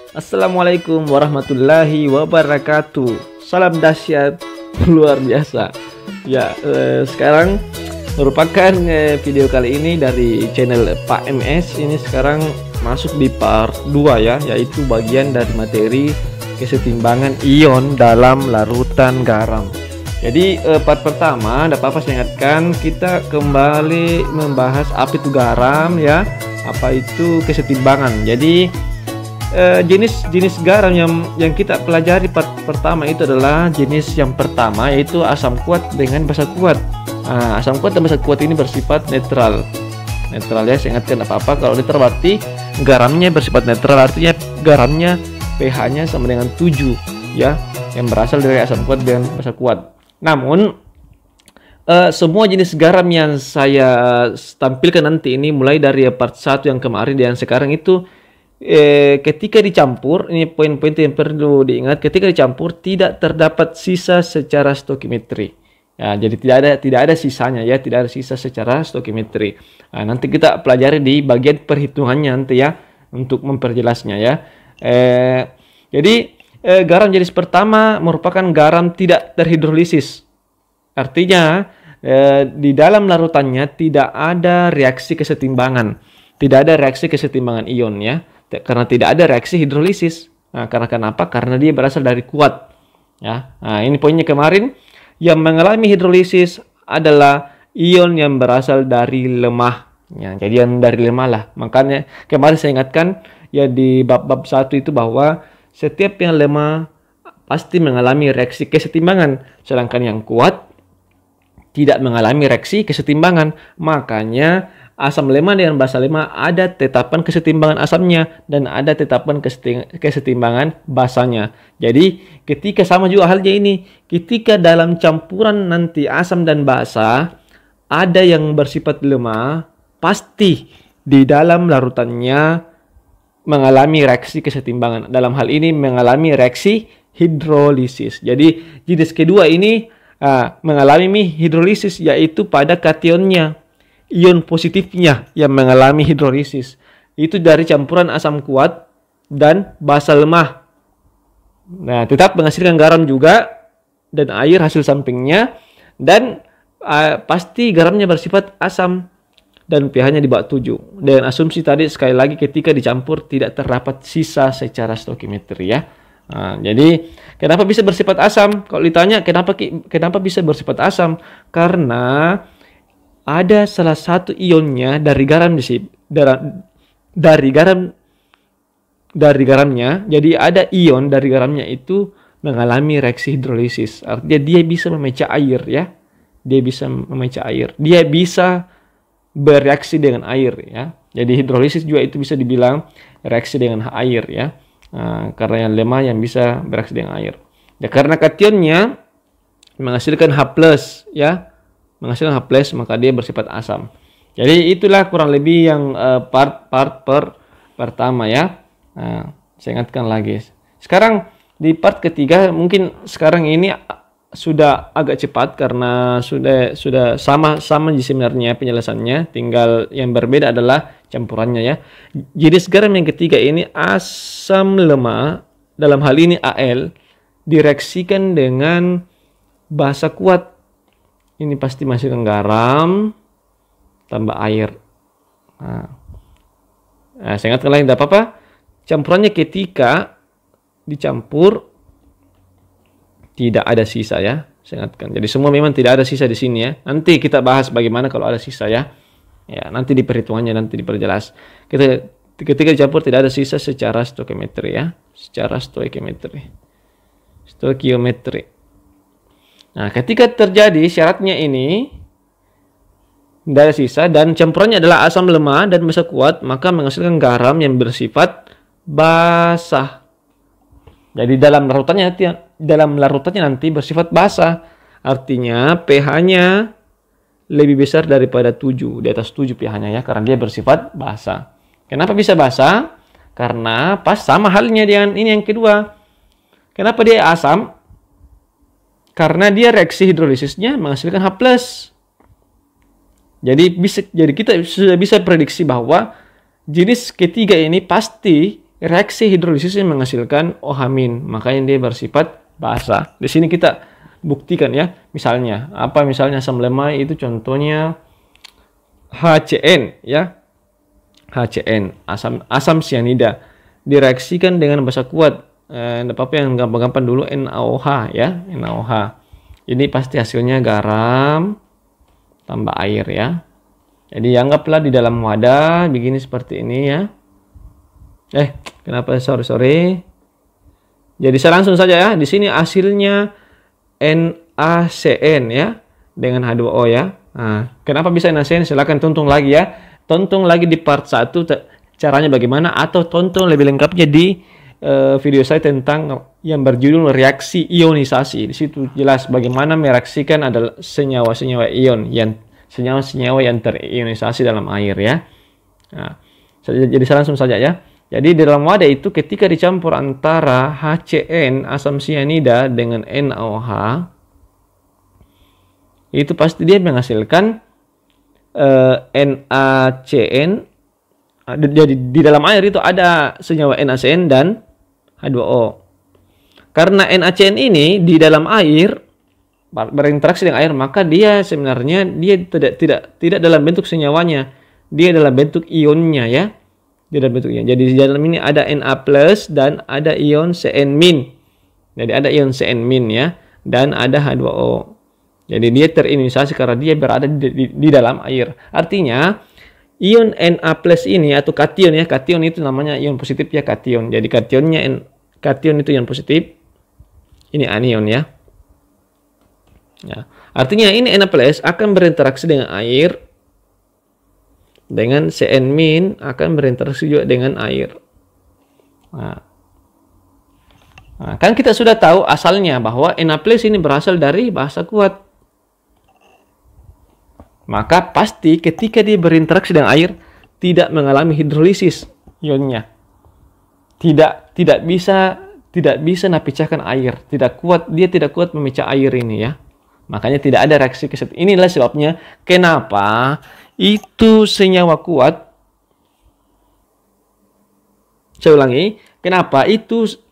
Assalamualaikum warahmatullahi wabarakatuh. Salam dahsyat luar biasa. Ya, sekarang merupakan video kali ini dari channel Pak MS. Ini sekarang masuk di part 2 ya, yaitu bagian dari materi kesetimbangan ion dalam larutan garam. Jadi part pertama, tidak apa-apa saya ingatkan, kita kembali membahas apa itu garam ya, apa itu kesetimbangan. Jadi jenis-jenis garam yang kita pelajari part pertama itu adalah jenis yang pertama, yaitu asam kuat dengan basa kuat. Asam kuat dan basa kuat ini bersifat netral. Netral ya, saya ingatkan apa-apa kalau netral berarti garamnya bersifat netral, artinya garamnya pH-nya sama dengan 7 ya, yang berasal dari asam kuat dan basa kuat. Namun semua jenis garam yang saya tampilkan nanti ini, mulai dari part 1 yang kemarin dan sekarang itu, ketika dicampur, ini poin-poin yang perlu diingat, ketika dicampur tidak terdapat sisa secara stoichiometry ya, jadi tidak ada sisanya ya, tidak ada sisa secara stoichiometry. Nanti kita pelajari di bagian perhitungannya nanti ya, untuk memperjelasnya ya. Jadi garam jenis pertama merupakan garam tidak terhidrolisis, artinya di dalam larutannya tidak ada reaksi kesetimbangan, tidak ada reaksi kesetimbangan ion ya, karena tidak ada reaksi hidrolisis. Karena kenapa? Karena dia berasal dari kuat ya. Ini poinnya kemarin, yang mengalami hidrolisis adalah ion yang berasal dari lemah ya, jadi yang dari lemah lah. Makanya kemarin saya ingatkan ya di bab-bab 1 itu bahwa setiap yang lemah pasti mengalami reaksi kesetimbangan, sedangkan yang kuat tidak mengalami reaksi kesetimbangan. Makanya asam lemah dengan basa lemah ada tetapan kesetimbangan asamnya dan ada tetapan kesetimbangan basanya. Jadi ketika sama juga halnya ini, ketika dalam campuran nanti asam dan basa ada yang bersifat lemah, pasti di dalam larutannya mengalami reaksi kesetimbangan. Dalam hal ini mengalami reaksi hidrolisis. Jadi jenis kedua ini mengalami hidrolisis, yaitu pada kationnya, ion positifnya yang mengalami hidrolisis. Itu dari campuran asam kuat dan basa lemah. Tetap menghasilkan garam juga dan air hasil sampingnya, dan pasti garamnya bersifat asam dan pH-nya di bawah 7. Dengan asumsi tadi sekali lagi, ketika dicampur tidak terdapat sisa secara stoichiometry ya. Jadi kenapa bisa bersifat asam? Kalau ditanya kenapa bisa bersifat asam? Karena ada salah satu ionnya dari garam dari garamnya. Jadi ada ion dari garamnya itu mengalami reaksi hidrolisis. Artinya dia bisa memecah air ya. Dia bisa memecah air. Dia bisa bereaksi dengan air ya. Jadi hidrolisis juga itu bisa dibilang reaksi dengan air ya. Karena yang lemah yang bisa bereaksi dengan air. Ya, karena kationnya menghasilkan H+ ya. Menghasilkan H+, maka dia bersifat asam. Jadi itulah kurang lebih yang part pertama ya. Saya ingatkan lagi. Sekarang di part ketiga, mungkin sekarang ini sudah agak cepat karena sudah sama sebenarnya penjelasannya, tinggal yang berbeda adalah campurannya ya. Jenis garam yang ketiga ini asam lemah, dalam hal ini Al, direaksikan dengan basa kuat. Ini pasti masukkan garam tambah air. Saya ingatkan lagi, tidak apa-apa. Campurannya ketika dicampur tidak ada sisa ya, saya ingatkan. Jadi semua memang tidak ada sisa di sini ya. Nanti kita bahas bagaimana kalau ada sisa ya. Ya, nanti di perhitungannya nanti diperjelas. Ketika dicampur tidak ada sisa secara stoichiometry ya, secara stoichiometry. Ketika terjadi syaratnya ini tidak ada sisa dan campurannya adalah asam lemah dan basa kuat, maka menghasilkan garam yang bersifat basah. Jadi dalam larutannya nanti bersifat basah. Artinya pH-nya lebih besar daripada 7, di atas 7 pH-nya ya, karena dia bersifat basah. Kenapa bisa basah? Karena pas sama halnya dengan ini yang kedua. Kenapa dia asam? Karena dia reaksi hidrolisisnya menghasilkan H+. Jadi kita sudah bisa prediksi bahwa jenis ketiga ini pasti reaksi hidrolisis yang menghasilkan OH-, makanya dia bersifat basa. Di sini kita buktikan ya, misalnya apa, misalnya asam lemah itu contohnya HCN ya, HCN, asam sianida, direaksikan dengan basa kuat, apa yang gampang-gampang dulu NaOH ya, NaOH. Ini pasti hasilnya garam tambah air ya. Jadi anggaplah di dalam wadah begini seperti ini ya. Kenapa sorry. Jadi saya langsung saja ya. Di sini hasilnya NaCN ya dengan H2O ya. Nah, kenapa bisa NaCN? Silakan tonton lagi ya. Tonton lagi di part 1 caranya bagaimana, atau tonton lebih lengkapnya di video saya tentang yang berjudul reaksi ionisasi. Di situ jelas bagaimana mereaksikan adalah senyawa-senyawa ion, yang senyawa-senyawa yang terionisasi dalam air ya. Nah, jadi saya langsung saja ya. Jadi di dalam wadah itu ketika dicampur antara HCN asam sianida dengan NaOH, itu pasti dia menghasilkan NaCN. Jadi di dalam air itu ada senyawa NaCN dan H2O. Karena NaCN ini di dalam air berinteraksi dengan air, maka dia sebenarnya dia tidak dalam bentuk senyawanya, dia dalam bentuk ionnya ya. Dia dalam bentuknya. Jadi di dalam ini ada Na+ dan ada ion Cn-. Jadi ada ion Cn- ya, dan ada H2O. Jadi dia terionisasi karena dia berada di dalam air. Artinya ion Na+ ini atau kation ya, kation itu namanya ion positif ya, kation. Jadi kation itu ion positif. Ini anion ya. Ya. Artinya ini Na+ akan berinteraksi dengan air, dengan Cn- akan berinteraksi juga dengan air. Nah, kan kita sudah tahu asalnya bahwa Na+ ini berasal dari basa kuat. Maka pasti ketika dia berinteraksi dengan air tidak mengalami hidrolisis ionnya. Tidak bisa napecahkan air, dia tidak kuat memecah air ini ya. Makanya tidak ada reaksi keset. Inilah sebabnya kenapa itu senyawa kuat. Saya ulangi,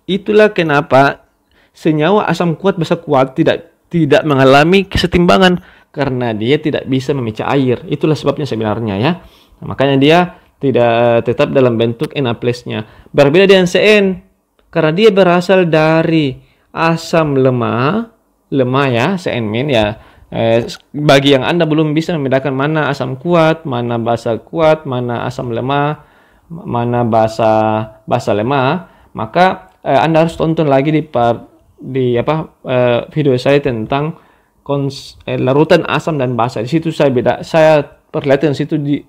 itulah kenapa senyawa asam kuat basa kuat tidak mengalami kesetimbangan, karena dia tidak bisa memecah air. Itulah sebabnya sebenarnya ya. Nah, makanya dia tidak tetap dalam bentuk Na+-nya. Berbeda dengan Cn, karena dia berasal dari asam lemah ya, Cn- ya. Bagi yang Anda belum bisa membedakan mana asam kuat, mana basa kuat, mana asam lemah, mana basa lemah, maka Anda harus tonton lagi di video saya tentang larutan asam dan basa. Di situ saya perlihatkan situ di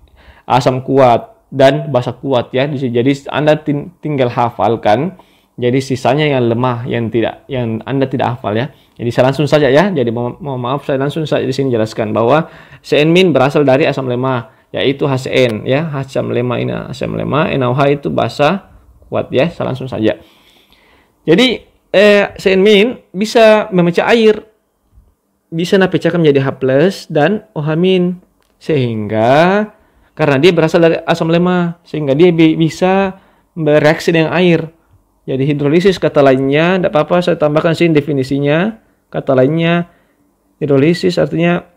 asam kuat dan basa kuat ya. Jadi Anda tinggal hafalkan. Jadi sisanya yang lemah, yang Anda tidak hafal ya. Jadi saya langsung saja ya. Jadi mohon maaf, saya langsung saja di sini jelaskan bahwa Cn- berasal dari asam lemah, yaitu HCN ya. Asam lemah ini asam lemah, NaOH itu basa kuat ya. Saya langsung saja. Jadi Cn- bisa memecah air, bisa napecahkan menjadi H+ dan OH-, sehingga karena dia berasal dari asam lemah, sehingga dia bisa bereaksi dengan air. Jadi hidrolisis kata lainnya, tidak apa-apa saya tambahkan sini definisinya. Kata lainnya hidrolisis artinya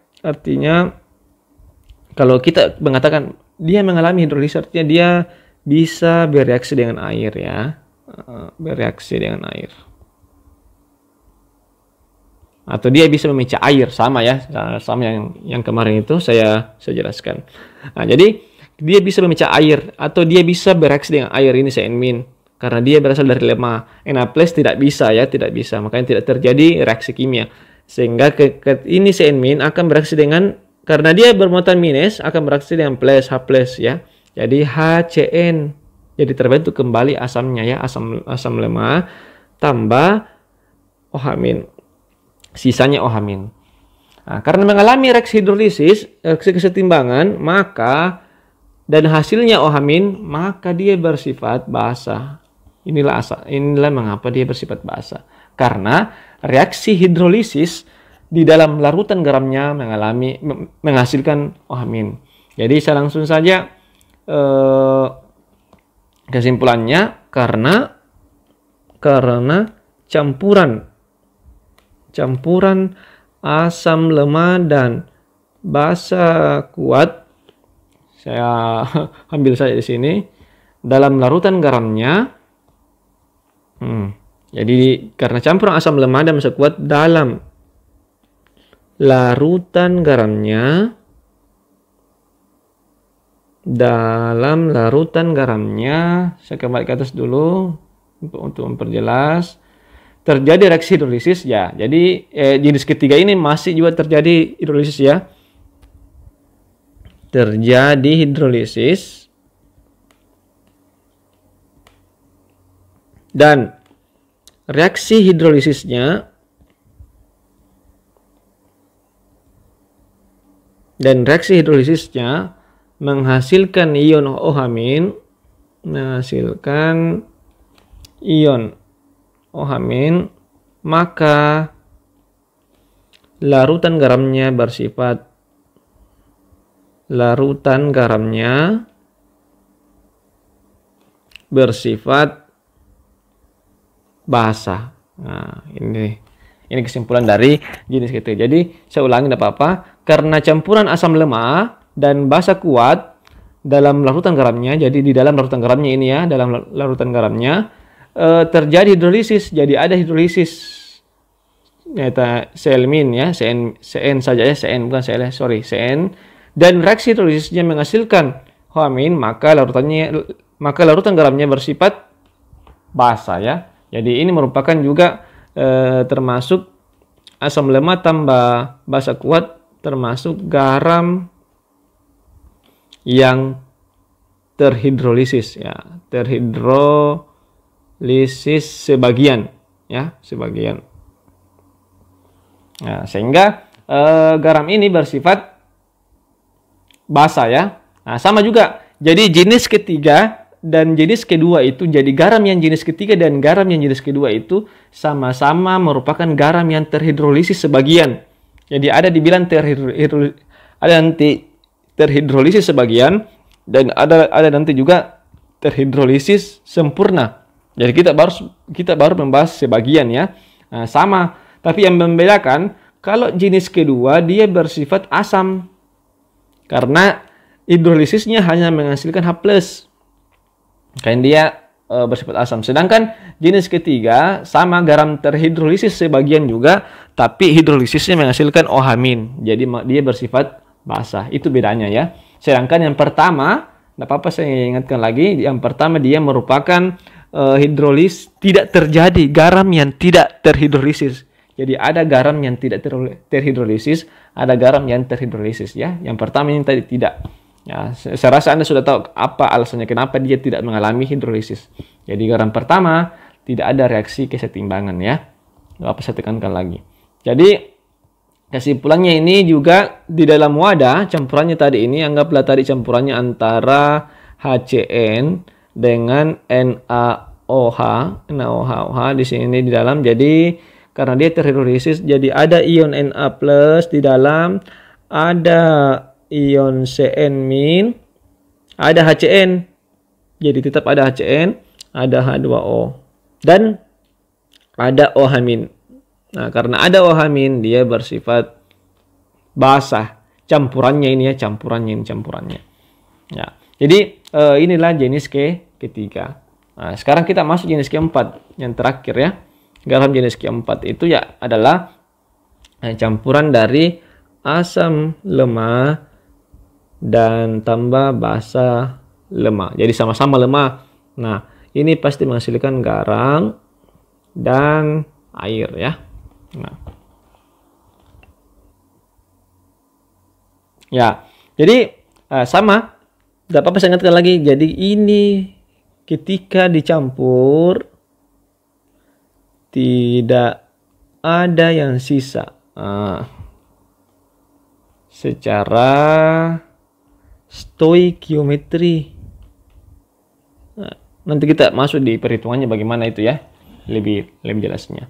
kalau kita mengatakan dia mengalami hidrolisis, artinya dia bisa bereaksi dengan air ya. Bereaksi dengan air. Atau dia bisa memecah air, sama ya, sama yang kemarin itu saya jelaskan. Nah, jadi dia bisa memecah air atau dia bisa bereaksi dengan air, ini Cn-, karena dia berasal dari lemah. Na+ tidak bisa ya, tidak bisa, makanya tidak terjadi reaksi kimia. Sehingga ini Cn- akan bereaksi dengan, karena dia bermuatan minus, akan bereaksi dengan H+ ya. Jadi HCN, jadi terbentuk kembali asamnya ya, asam lemah tambah OH-, sisanya OH-. Nah, karena mengalami reaksi hidrolisis, reaksi kesetimbangan, maka dan hasilnya OH-, maka dia bersifat basa. Inilah mengapa dia bersifat basa. Karena reaksi hidrolisis di dalam larutan garamnya menghasilkan OH-. Jadi saya langsung saja kesimpulannya, Karena campuran asam lemah dan basa kuat, saya ambil saja di sini, dalam larutan garamnya. Jadi karena campuran asam lemah dan basa kuat dalam larutan garamnya, saya kembali ke atas dulu untuk memperjelas. Terjadi reaksi hidrolisis ya. Jadi jenis ketiga ini masih juga terjadi hidrolisis ya. Terjadi hidrolisis. Dan reaksi hidrolisisnya menghasilkan ion OH-, maka larutan garamnya bersifat basah. Nah, ini kesimpulan dari jenis ketiga. Jadi saya ulangi, tidak apa-apa. Karena campuran asam lemah dan basa kuat dalam larutan garamnya, jadi di dalam larutan garamnya ini ya, dalam larutan garamnya terjadi hidrolisis. Jadi ada hidrolisis Cl- ya, Cn saja ya, Cn bukan Cl, sorry, Cn. Dan reaksi hidrolisisnya menghasilkan OH-, maka larutan garamnya bersifat basah ya. Jadi ini merupakan juga termasuk asam lemah tambah basa kuat, termasuk garam yang terhidrolisis ya, terhidrolisis sebagian ya, sebagian. Nah, sehingga garam ini bersifat basah ya. Nah, sama juga. Jadi jenis ketiga dan jenis kedua itu, jadi garam yang jenis ketiga dan garam yang jenis kedua itu sama-sama merupakan garam yang terhidrolisis sebagian. Jadi ada dibilang terhidrolisis sebagian, dan ada nanti juga terhidrolisis sempurna. Jadi kita baru membahas sebagian ya. Nah, sama, tapi yang membedakan kalau jenis kedua dia bersifat asam karena hidrolisisnya hanya menghasilkan H+. Kan dia bersifat asam. Sedangkan jenis ketiga sama, garam terhidrolisis sebagian juga, tapi hidrolisisnya menghasilkan OH-. Jadi dia bersifat basah. Itu bedanya ya. Sedangkan yang pertama, tidak apa-apa saya ingatkan lagi, yang pertama dia merupakan hidrolis tidak terjadi, garam yang tidak terhidrolisis. Jadi ada garam yang tidak terhidrolisis, ada garam yang terhidrolisis ya. Yang pertama ini tadi tidak. Ya, saya rasa Anda sudah tahu apa alasannya kenapa dia tidak mengalami hidrolisis. Jadi garam pertama tidak ada reaksi kesetimbangan ya. Apa saya tekankan lagi. Jadi kesimpulannya ini juga di dalam wadah campurannya tadi ini, anggaplah tadi campurannya antara HCN dengan NaOH di sini di dalam. Jadi karena dia terhidrolisis, jadi ada ion Na+ di dalam, ada ion Cn-, ada HCN. Jadi tetap ada HCN, ada H2O, dan ada OH-. Nah, karena ada OH-, dia bersifat basah. Campurannya ini ya, campurannya. Ya. Jadi inilah jenis ketiga. Nah, sekarang kita masuk jenis keempat, yang terakhir ya. Garam jenis keempat itu ya adalah campuran dari asam lemah dan tambah basa lemah. Jadi sama-sama lemah. Nah, ini pasti menghasilkan garam dan air ya. Nah. Ya, jadi sama. Tidak apa-apa saya ingatkan lagi. Jadi ini ketika dicampur tidak ada yang sisa. Secara stoikiometri. Nah, nanti kita masuk di perhitungannya bagaimana itu ya, lebih jelasnya.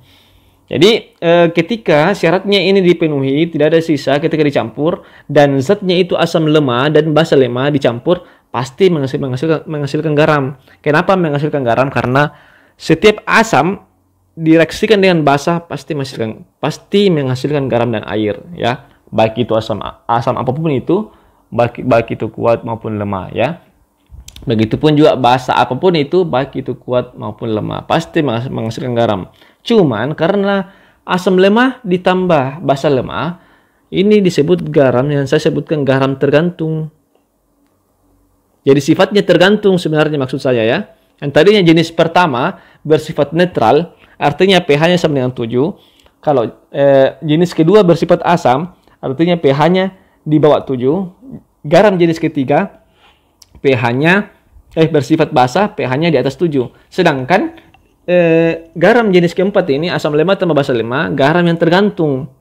Jadi ketika syaratnya ini dipenuhi, tidak ada sisa ketika dicampur, dan zatnya itu asam lemah dan basa lemah dicampur, pasti menghasilkan garam. Kenapa menghasilkan garam? Karena setiap asam direaksikan dengan basa pasti menghasilkan garam dan air, ya. Baik itu asam apapun itu, baik itu kuat maupun lemah, ya. Begitupun juga basa apapun itu, baik itu kuat maupun lemah, pasti menghasilkan garam. Cuman karena asam lemah ditambah basa lemah, ini disebut garam yang saya sebutkan garam tergantung. Jadi sifatnya tergantung sebenarnya maksud saya, ya. Yang tadinya jenis pertama bersifat netral, artinya pH-nya sama dengan 7. Kalau jenis kedua bersifat asam, artinya pH-nya di bawah 7. Garam jenis ketiga pH-nya bersifat basa, pH-nya di atas 7. Sedangkan garam jenis keempat ini, asam lemah tambah basa lemah, garam yang tergantung.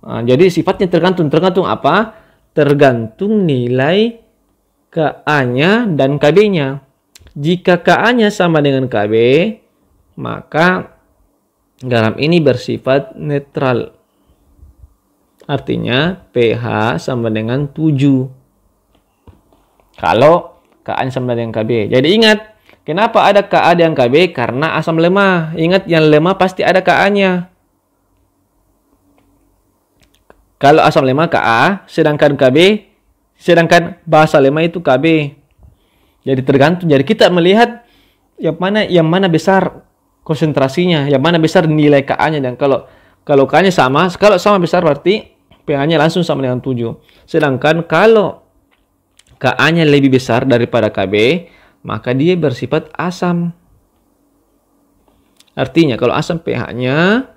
Nah, jadi sifatnya tergantung. Tergantung apa? Tergantung nilai Ka-nya dan Kb-nya. Jika Ka-nya sama dengan Kb, maka garam ini bersifat netral. Artinya pH sama dengan 7. Kalau Ka-nya sama dengan Kb. Jadi ingat, kenapa ada Ka dan Kb? Karena asam lemah. Ingat, yang lemah pasti ada Ka-nya. Kalau asam lemah Ka, sedangkan basa lemah itu Kb. Jadi tergantung. Jadi kita melihat yang mana besar konsentrasinya, yang mana besar nilai Ka-nya. Dan kalau Ka-nya sama, kalau sama besar berarti pH-nya langsung sama dengan 7. Sedangkan kalau Ka-nya lebih besar daripada Kb, maka dia bersifat asam. Artinya kalau asam pH-nya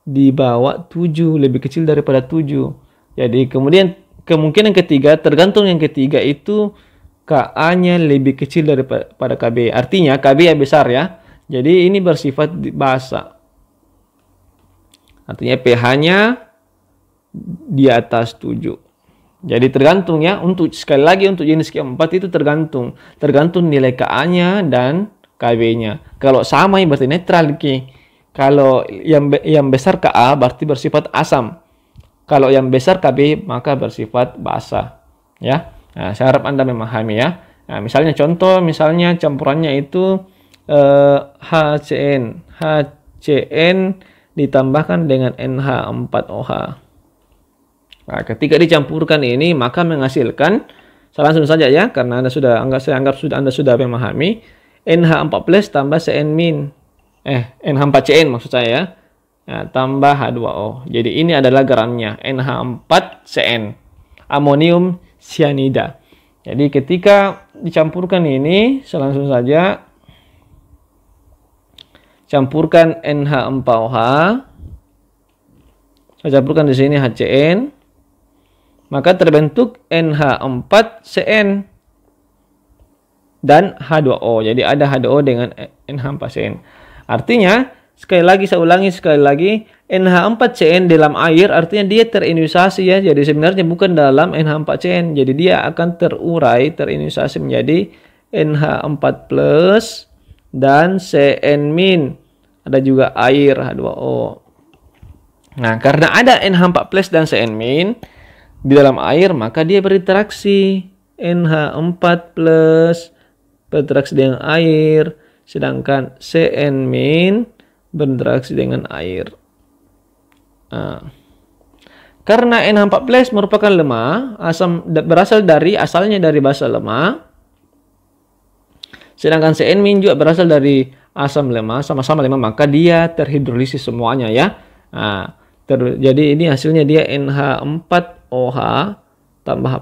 di bawah 7, lebih kecil daripada 7. Jadi kemudian kemungkinan ketiga, tergantung yang ketiga itu Ka-nya lebih kecil daripada Kb. Artinya Kb yang besar, ya. Jadi ini bersifat basa. Artinya pH-nya di atas 7. Jadi tergantung, ya. Sekali lagi untuk jenis keempat itu tergantung nilai Ka-nya dan Kb-nya. Kalau sama berarti netral, Kalau yang besar Ka berarti bersifat asam. Kalau yang besar Kb maka bersifat basa, ya. Nah, saya harap Anda memahami, ya. Nah, misalnya contoh, campurannya itu HCN ditambahkan dengan NH4OH. Nah, ketika dicampurkan ini maka menghasilkan, saya langsung saja, ya, karena saya anggap Anda sudah memahami, NH4+ tambah NH4CN maksud saya, ya. Nah, tambah H2O. Jadi ini adalah garamnya, NH4CN, amonium cyanida. Jadi ketika dicampurkan ini, saya langsung saja campurkan NH4OH. Saya campurkan di sini HCN. Maka terbentuk NH4CN dan H2O. Jadi ada H2O dengan NH4CN. Artinya, saya ulangi sekali lagi, NH4CN dalam air artinya dia terioninisasi, ya. Jadi sebenarnya bukan dalam NH4CN. Jadi dia akan terioninisasi menjadi NH4+ dan Cn-. Ada juga air H2O. Nah, karena ada NH4+ dan Cn- di dalam air, maka dia berinteraksi. NH4+ berinteraksi dengan air, sedangkan Cn- berinteraksi dengan air. Nah, karena NH4+ merupakan lemah, asalnya dari basa lemah, sedangkan Cn- juga berasal dari asam lemah, sama-sama lemah, maka dia terhidrolisis semuanya, ya. Nah, jadi ini hasilnya dia NH4OH tambah H+,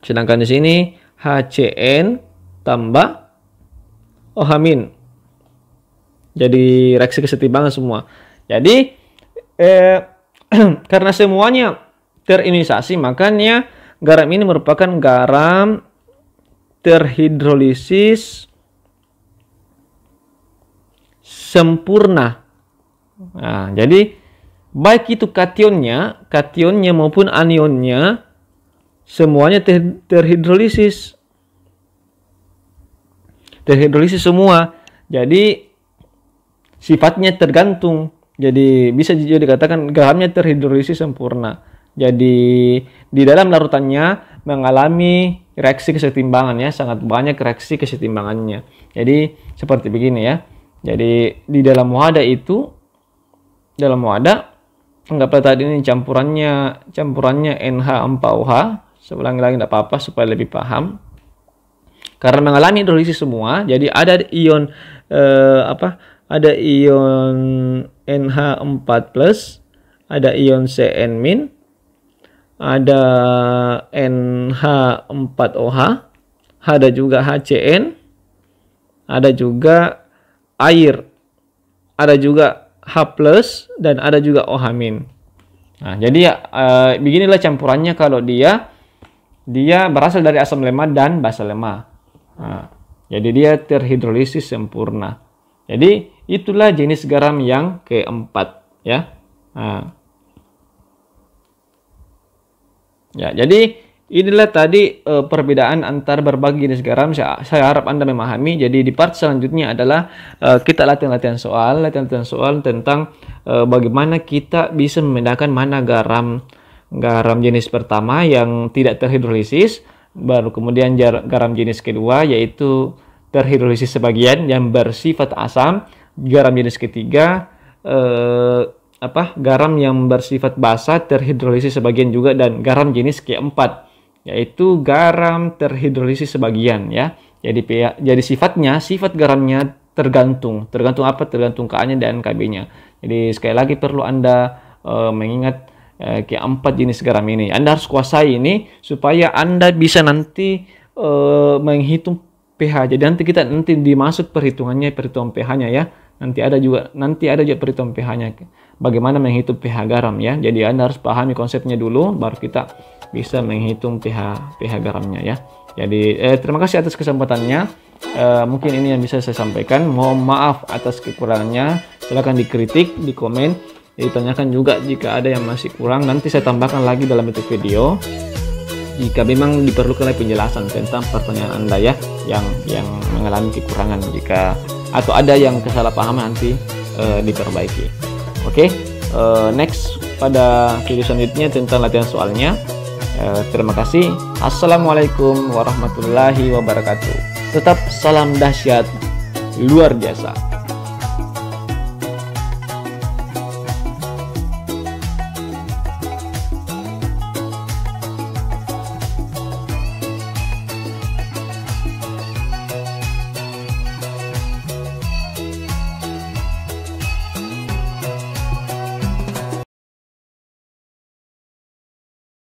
sedangkan di sini HCN tambah OH-. Jadi reaksi kesetimbangan semua. Jadi karena semuanya terionisasi, makanya garam ini merupakan garam terhidrolisis sempurna. Nah, jadi baik itu kationnya maupun anionnya semuanya terhidrolisis semua. Jadi sifatnya tergantung. Jadi bisa juga dikatakan garamnya terhidrolisis sempurna. Jadi di dalam larutannya mengalami reaksi kesetimbangan ya, sangat banyak reaksi kesetimbangannya. Jadi seperti begini ya. Jadi di dalam wadah itu, dalam wadah, anggaplah tadi ini campurannya NH4OH. Saya ulangi lagi tidak apa-apa supaya lebih paham. Karena mengalami hidrolisis semua, jadi ada ion ada ion NH4+, ada ion Cn-, ada NH4OH, ada juga HCN, ada juga air, ada juga H+, dan ada juga OH-. Nah, jadi beginilah campurannya kalau dia berasal dari asam lemak dan basa lemak. Nah, jadi dia terhidrolisis sempurna. Jadi itulah jenis garam yang keempat ya. Nah. Ya, jadi inilah tadi perbedaan antar berbagai jenis garam. Saya harap Anda memahami. Jadi di part selanjutnya adalah kita latihan soal tentang bagaimana kita bisa membedakan mana garam jenis pertama yang tidak terhidrolisis, baru kemudian garam jenis kedua yaitu terhidrolisis sebagian yang bersifat asam, garam jenis ketiga garam yang bersifat basa terhidrolisis sebagian juga, dan garam jenis keempat yaitu garam terhidrolisis sebagian ya. Jadi sifat garamnya tergantung apa? Tergantung Ka-nya dan Kb-nya. Jadi sekali lagi perlu Anda mengingat keempat jenis garam ini. Anda harus kuasai ini supaya Anda bisa nanti menghitung pH. Jadi nanti dimasuk perhitungan pH-nya ya. Nanti ada juga perhitungan pH-nya. Bagaimana menghitung pH garam ya. Jadi Anda harus pahami konsepnya dulu, baru kita bisa menghitung pH garamnya ya. Jadi terima kasih atas kesempatannya. Mungkin ini yang bisa saya sampaikan. Mohon maaf atas kekurangannya. Silahkan dikritik, di komen, ditanyakan juga jika ada yang masih kurang. Nanti saya tambahkan lagi dalam bentuk video jika memang diperlukan penjelasan tentang pertanyaan Anda ya, yang mengalami kekurangan, atau ada yang kesalahpahaman, nanti diperbaiki. Oke, next pada video selanjutnya tentang latihan soalnya. Terima kasih. Assalamualaikum warahmatullahi wabarakatuh. Tetap salam dahsyat luar biasa.